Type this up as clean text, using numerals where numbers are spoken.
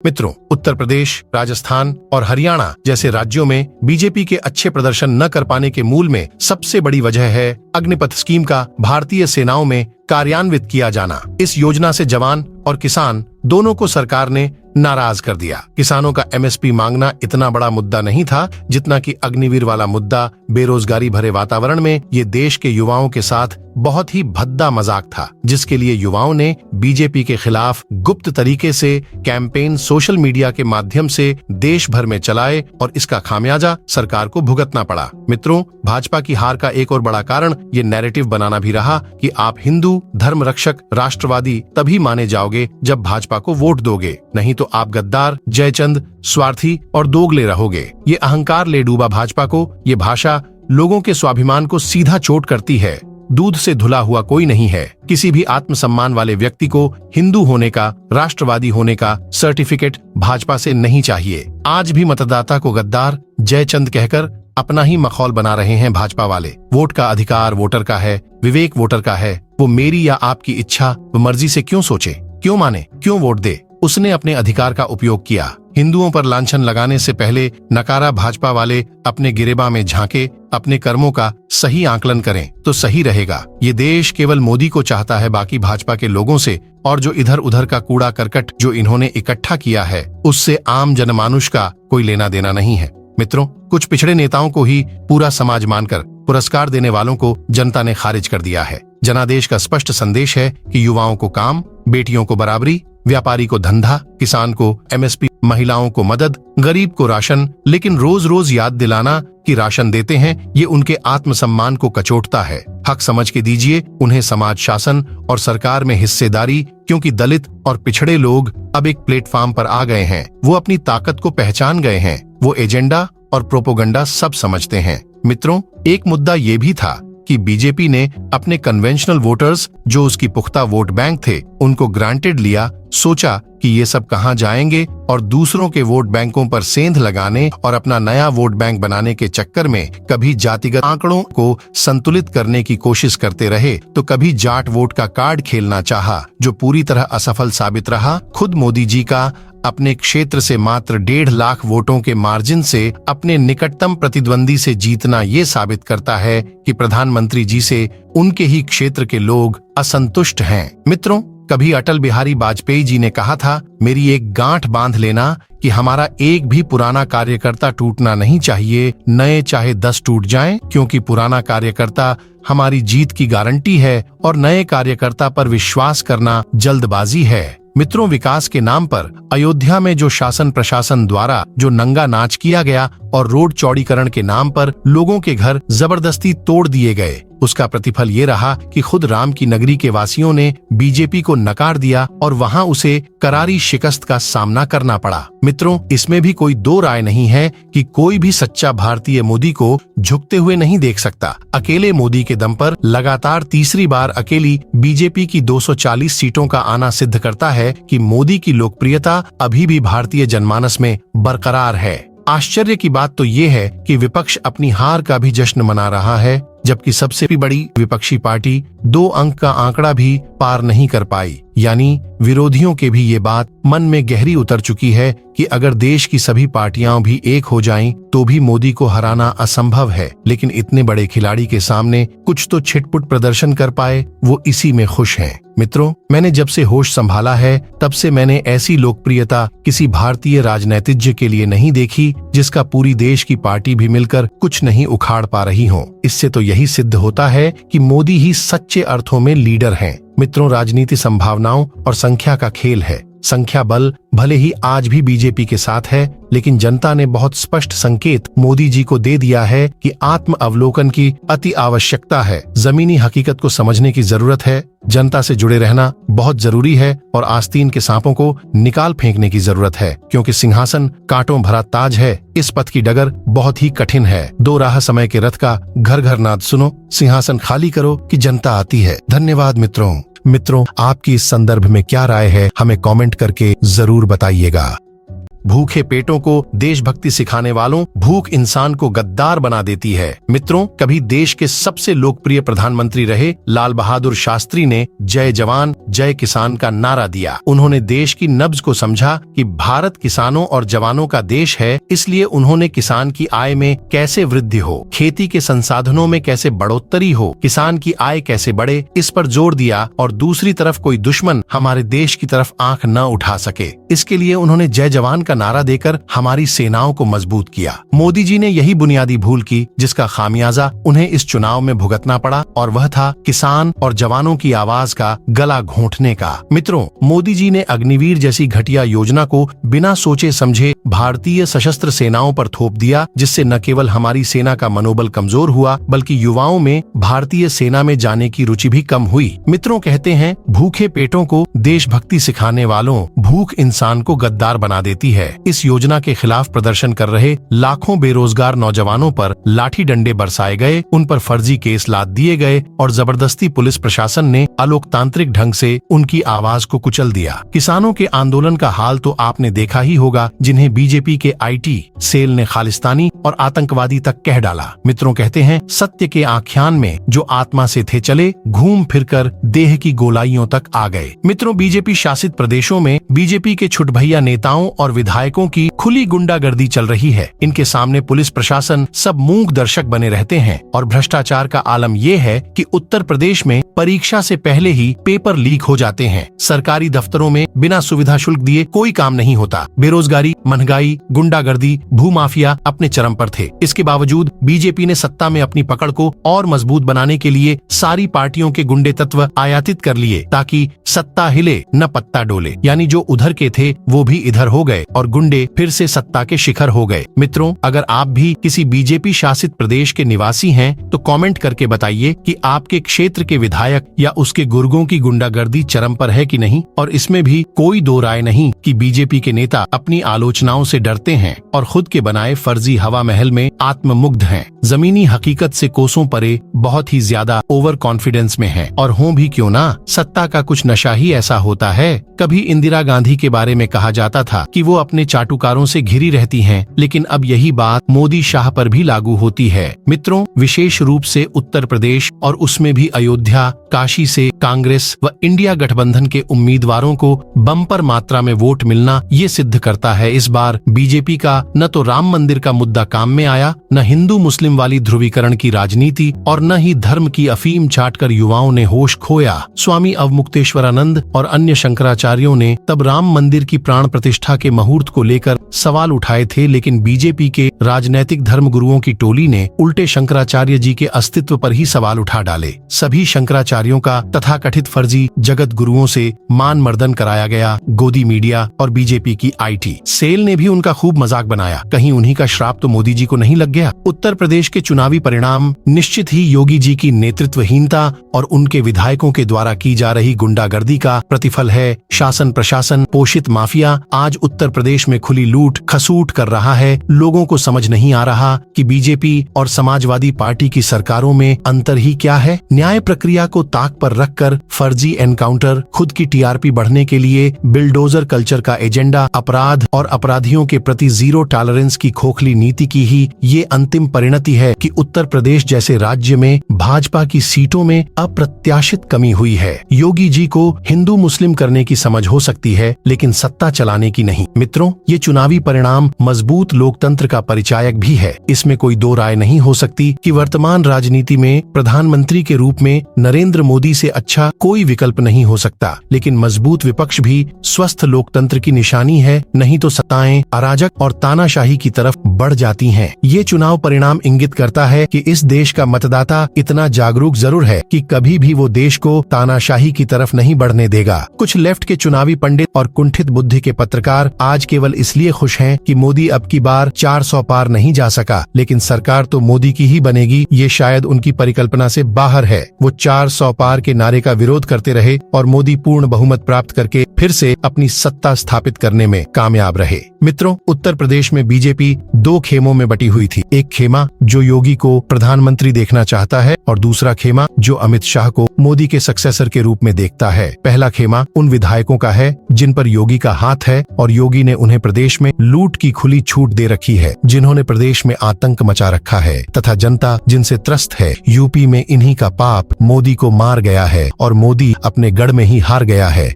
मित्रों, उत्तर प्रदेश, राजस्थान और हरियाणा जैसे राज्यों में बीजेपी के अच्छे प्रदर्शन न कर पाने के मूल में सबसे बड़ी वजह है अग्निपथ स्कीम का भारतीय सेनाओं में कार्यान्वित किया जाना। इस योजना से जवान और किसान दोनों को सरकार ने नाराज कर दिया। किसानों का एमएसपी मांगना इतना बड़ा मुद्दा नहीं था जितना कि अग्निवीर वाला मुद्दा बेरोजगारी भरे वातावरण में ये देश के युवाओं के साथ बहुत ही भद्दा मजाक था, जिसके लिए युवाओं ने बीजेपी के खिलाफ गुप्त तरीके से कैंपेन सोशल मीडिया के माध्यम से देश भर में चलाए और इसका खामियाजा सरकार को भुगतना पड़ा। मित्रों, भाजपा की हार का एक और बड़ा कारण ये नैरेटिव बनाना भी रहा कि आप हिंदू, धर्म रक्षक, राष्ट्रवादी तभी माने जाओगे जब भाजपा को वोट दोगे, नहीं तो आप गद्दार, जयचंद, स्वार्थी और दोगले रहोगे। ये अहंकार ले डूबा भाजपा को ये भाषा लोगों के स्वाभिमान को सीधा चोट करती है। दूध से धुला हुआ कोई नहीं है। किसी भी आत्मसम्मान वाले व्यक्ति को हिंदू होने का, राष्ट्रवादी होने का सर्टिफिकेट भाजपा से नहीं चाहिए। आज भी मतदाता को गद्दार, जयचंद कहकर अपना ही मखौल बना रहे हैं भाजपा वाले। वोट का अधिकार वोटर का है, विवेक वोटर का है। वो मेरी या आपकी इच्छा व मर्जी से क्यों सोचे, क्यों माने, क्यों वोट दे। उसने अपने अधिकार का उपयोग किया। हिंदुओं पर लांछन लगाने से पहले नकारा भाजपा वाले अपने गिरेबा में झांके अपने कर्मों का सही आकलन करें तो सही रहेगा। ये देश केवल मोदी को चाहता है, बाकी भाजपा के लोगों से और जो इधर उधर का कूड़ा करकट जो इन्होंने इकट्ठा किया है उससे आम जनमानुष का कोई लेना देना नहीं है। मित्रों, कुछ पिछड़े नेताओं को ही पूरा समाज मानकर पुरस्कार देने वालों को जनता ने खारिज कर दिया है। जनादेश का स्पष्ट संदेश है कि युवाओं को काम, बेटियों को बराबरी, व्यापारी को धंधा, किसान को एमएसपी, महिलाओं को मदद, गरीब को राशन, लेकिन रोज रोज याद दिलाना कि राशन देते हैं ये उनके आत्मसम्मान को कचोटता है। हक समझ के दीजिए उन्हें समाज शासन और सरकार में हिस्सेदारी, क्योंकि दलित और पिछड़े लोग अब एक प्लेटफॉर्म पर आ गए हैं। वो अपनी ताकत को पहचान गए हैं। वो एजेंडा और प्रोपोगंडा सब समझते हैं। मित्रों, एक मुद्दा ये भी था कि बीजेपी ने अपने कन्वेंशनल वोटर्स जो उसकी पुख्ता वोट बैंक थे उनको ग्रांटेड लिया, सोचा कि ये सब कहां जाएंगे और दूसरों के वोट बैंकों पर सेंध लगाने और अपना नया वोट बैंक बनाने के चक्कर में कभी जातिगत आंकड़ों को संतुलित करने की कोशिश करते रहे तो कभी जाट वोट का कार्ड खेलना चाहा, जो पूरी तरह असफल साबित रहा। खुद मोदी जी का अपने क्षेत्र से मात्र 1.5 लाख वोटों के मार्जिन से अपने निकटतम प्रतिद्वंदी से जीतना ये साबित करता है कि प्रधानमंत्री जी से उनके ही क्षेत्र के लोग असंतुष्ट हैं। मित्रों, कभी अटल बिहारी वाजपेयी जी ने कहा था, मेरी एक गांठ बांध लेना कि हमारा एक भी पुराना कार्यकर्ता टूटना नहीं चाहिए, नए चाहे 10 टूट जाएं, क्योंकि पुराना कार्यकर्ता हमारी जीत की गारंटी है और नए कार्यकर्ता पर विश्वास करना जल्दबाजी है। मित्रों, विकास के नाम पर अयोध्या में जो शासन प्रशासन द्वारा जो नंगा नाच किया गया और रोड चौड़ीकरण के नाम पर लोगों के घर जबरदस्ती तोड़ दिए गए, उसका प्रतिफल ये रहा कि खुद राम की नगरी के वासियों ने बीजेपी को नकार दिया और वहां उसे करारी शिकस्त का सामना करना पड़ा। मित्रों, इसमें भी कोई दो राय नहीं है कि कोई भी सच्चा भारतीय मोदी को झुकते हुए नहीं देख सकता। अकेले मोदी के दम पर लगातार तीसरी बार अकेली बीजेपी की 240 सीटों का आना सिद्ध करता है कि मोदी की लोकप्रियता अभी भी भारतीय जनमानस में बरकरार है। आश्चर्य की बात तो ये है कि विपक्ष अपनी हार का भी जश्न मना रहा है, जबकि सबसे बड़ी विपक्षी पार्टी 2 अंक का आंकड़ा भी पार नहीं कर पाई। यानी विरोधियों के भी ये बात मन में गहरी उतर चुकी है कि अगर देश की सभी पार्टियां भी एक हो जाएं, तो भी मोदी को हराना असंभव है। लेकिन इतने बड़े खिलाड़ी के सामने कुछ तो छिटपुट प्रदर्शन कर पाए, वो इसी में खुश हैं। मित्रों, मैंने जब से होश संभाला है तब से मैंने ऐसी लोकप्रियता किसी भारतीय राजनीतिज्ञ के लिए नहीं देखी जिसका पूरी देश की पार्टी भी मिलकर कुछ नहीं उखाड़ पा रही हो। इससे तो यही सिद्ध होता है कि मोदी ही सच्चे अर्थों में लीडर हैं। मित्रों, राजनीति संभावनाओं और संख्या का खेल है। संख्या बल भले ही आज भी बीजेपी के साथ है, लेकिन जनता ने बहुत स्पष्ट संकेत मोदी जी को दे दिया है कि आत्म अवलोकन की अति आवश्यकता है। जमीनी हकीकत को समझने की जरूरत है। जनता से जुड़े रहना बहुत जरूरी है और आस्तीन के सांपों को निकाल फेंकने की जरूरत है, क्योंकि सिंहासन कांटों भरा ताज है। इस पथ की डगर बहुत ही कठिन है। 2 राह समय के रथ का घर घर नाद सुनो, सिंहासन खाली करो कि जनता आती है। धन्यवाद मित्रों, आपकी इस संदर्भ में क्या राय है हमें कमेंट करके जरूर बताइएगा। भूखे पेटों को देशभक्ति सिखाने वालों, भूख इंसान को गद्दार बना देती है। मित्रों, कभी देश के सबसे लोकप्रिय प्रधानमंत्री रहे लाल बहादुर शास्त्री ने जय जवान जय किसान का नारा दिया। उन्होंने देश की नब्ज को समझा कि भारत किसानों और जवानों का देश है, इसलिए उन्होंने किसान की आय में कैसे वृद्धि हो, खेती के संसाधनों में कैसे बढ़ोतरी हो, किसान की आय कैसे बढ़े, इस पर जोर दिया और दूसरी तरफ कोई दुश्मन हमारे देश की तरफ आंख न उठा सके। इसके लिए उन्होंने जय जवान का नारा देकर हमारी सेनाओं को मजबूत किया। मोदी जी ने यही बुनियादी भूल की जिसका खामियाजा उन्हें इस चुनाव में भुगतना पड़ा, और वह था किसान और जवानों की आवाज का गला घोंटने का। मित्रों, मोदी जी ने अग्निवीर जैसी घटिया योजना को बिना सोचे समझे भारतीय सशस्त्र सेनाओं पर थोप दिया, जिससे न केवल हमारी सेना का मनोबल कमजोर हुआ बल्कि युवाओं में भारतीय सेना में जाने की रुचि भी कम हुई। मित्रों, कहते हैं भूखे पेटों को देशभक्ति सिखाने वालों, भूख इंसान को गद्दार बना देती है। इस योजना के खिलाफ प्रदर्शन कर रहे लाखों बेरोजगार नौजवानों पर लाठी डंडे बरसाए गए, उन पर फर्जी केस लाद दिए गए और जबरदस्ती पुलिस प्रशासन ने अलोकतांत्रिक ढंग से उनकी आवाज को कुचल दिया। किसानों के आंदोलन का हाल तो आपने देखा ही होगा, जिन्हें बीजेपी के IT सेल ने खालिस्तानी और आतंकवादी तक कह डाला। मित्रों, कहते हैं सत्य के आख्यान में जो आत्मा से थे चले, घूम फिरकर देह की गोलाइयों तक आ गए। मित्रों, बीजेपी शासित प्रदेशों में बीजेपी के छुटभैया नेताओं और विधायकों की खुली गुंडागर्दी चल रही है। इनके सामने पुलिस प्रशासन सब मूक दर्शक बने रहते हैं और भ्रष्टाचार का आलम ये है कि उत्तर प्रदेश में परीक्षा से पहले ही पेपर लीक हो जाते हैं। सरकारी दफ्तरों में बिना सुविधा शुल्क दिए कोई काम नहीं होता। बेरोजगारी, महंगाई, गुंडागर्दी, भूमाफिया अपने चरम पर थे। इसके बावजूद बीजेपी ने सत्ता में अपनी पकड़ को और मजबूत बनाने के लिए सारी पार्टियों के गुंडे तत्व आयातित कर लिए, ताकि सत्ता हिले न पत्ता डोले। यानी जो उधर के थे वो भी इधर हो गए और गुंडे फिर से सत्ता के शिखर हो गए। मित्रों, अगर आप भी किसी बीजेपी शासित प्रदेश के निवासी हैं तो कमेंट करके बताइए कि आपके क्षेत्र के विधायक या उसके गुर्गों की गुंडागर्दी चरम पर है कि नहीं। और इसमें भी कोई दो राय नहीं कि बीजेपी के नेता अपनी आलोचनाओं से डरते हैं और खुद के बनाए फर्जी हवा महल में आत्ममुग्ध हैं। जमीनी हकीकत से कोसों परे बहुत ही ज्यादा ओवर कॉन्फिडेंस में हैं। और हों भी क्यों ना, सत्ता का कुछ नशा ही ऐसा होता है। कभी इंदिरा गांधी के बारे में कहा जाता था कि वो अपने चाटुकारों से घिरी रहती हैं, लेकिन अब यही बात मोदी शाह पर भी लागू होती है। मित्रों, विशेष रूप से उत्तर प्रदेश और उसमें भी अयोध्या, काशी से कांग्रेस व इंडिया गठबंधन के उम्मीदवारों को बम्पर मात्रा में वोट मिलना ये सिद्ध करता है इस बार बीजेपी का न तो राम मंदिर का मुद्दा काम में आया, न हिंदू मुस्लिम वाली ध्रुवीकरण की राजनीति, और न ही धर्म की अफीम चाटकर युवाओं ने होश खोया। स्वामी अवमुक्तेश्वरानंद और अन्य शंकराचार्यों ने तब राम मंदिर की प्राण प्रतिष्ठा के मुहूर्त को लेकर सवाल उठाए थे, लेकिन बीजेपी के राजनैतिक धर्म गुरुओं की टोली ने उल्टे शंकराचार्य जी के अस्तित्व पर ही सवाल उठा डाले। सभी शंकराचार्यों का तथाकथित फर्जी जगत गुरुओं से मान मर्दन कराया गया। गोदी मीडिया और बीजेपी की IT सेल ने भी उनका खूब मजाक बनाया। कहीं उन्हीं का श्राप तो मोदी जी को नहीं लग गया। उत्तर प्रदेश के चुनावी परिणाम निश्चित ही योगी जी की नेतृत्वहीनता और उनके विधायकों के द्वारा की जा रही गुंडागर्दी का प्रतिफल है। शासन प्रशासन पोषित माफिया आज उत्तर प्रदेश में खुली लूट खसूट कर रहा है। लोगों को समझ नहीं आ रहा कि बीजेपी और समाजवादी पार्टी की सरकारों में अंतर ही क्या है। न्याय प्रक्रिया को ताक पर रखकर फर्जी एनकाउंटर, खुद की TRP बढ़ने के लिए बिल्डोजर कल्चर का एजेंडा, अपराध और अपराधियों के प्रति जीरो टॉलरेंस की खोखली नीति की ही ये अंतिम परिणति है कि उत्तर प्रदेश जैसे राज्य में भाजपा की सीटों में अप्रत्याशित कमी हुई है। योगी जी को हिंदू मुस्लिम करने की समझ हो सकती है, लेकिन सत्ता चलाने की नहीं। मित्रों, ये चुनावी परिणाम मजबूत लोकतंत्र का परिचायक भी है। इसमें कोई दो राय नहीं हो सकती कि वर्तमान राजनीति में प्रधानमंत्री के रूप में नरेंद्र मोदी से अच्छा कोई विकल्प नहीं हो सकता। लेकिन मजबूत विपक्ष भी स्वस्थ लोकतंत्र की निशानी है, नहीं तो सत्ताएं अराजक और तानाशाही की तरफ बढ़ जाती हैं। ये चुनाव परिणाम इंगित करता है कि इस देश का मतदाता इतना जागरूक जरूर है कि कभी भी वो देश को तानाशाही की तरफ नहीं बढ़ने देगा। कुछ लेफ्ट के चुनावी पंडित और कुंठित बुद्धि के पत्रकार आज केवल इसलिए खुश हैं कि मोदी अब की बार 400 पार नहीं जा सका, लेकिन सरकार तो मोदी की ही बनेगी, ये शायद उनकी परिकल्पना से बाहर है। वो 400 पार के नारे का विरोध करते रहे और मोदी पूर्ण बहुमत प्राप्त करके फिर से अपनी सत्ता स्थापित करने में कामयाब रहे। मित्रों, उत्तर प्रदेश में बीजेपी दो खेमों में बटी हुई थी। एक खेमा जो योगी को प्रधानमंत्री देखना चाहता है और दूसरा खेमा जो अमित शाह को मोदी के सक्सेसर के रूप में देखता है। पहला खेमा उन विधायकों का है जिन पर योगी का हाथ है और योगी ने उन्हें प्रदेश में लूट की खुली छूट दे रखी है, जिन्होंने प्रदेश में आतंक मचा रखा है तथा जनता जिनसे त्रस्त है। यूपी में इन्हीं का पाप मोदी को मार गया है और मोदी अपने गढ़ में ही हार गया है।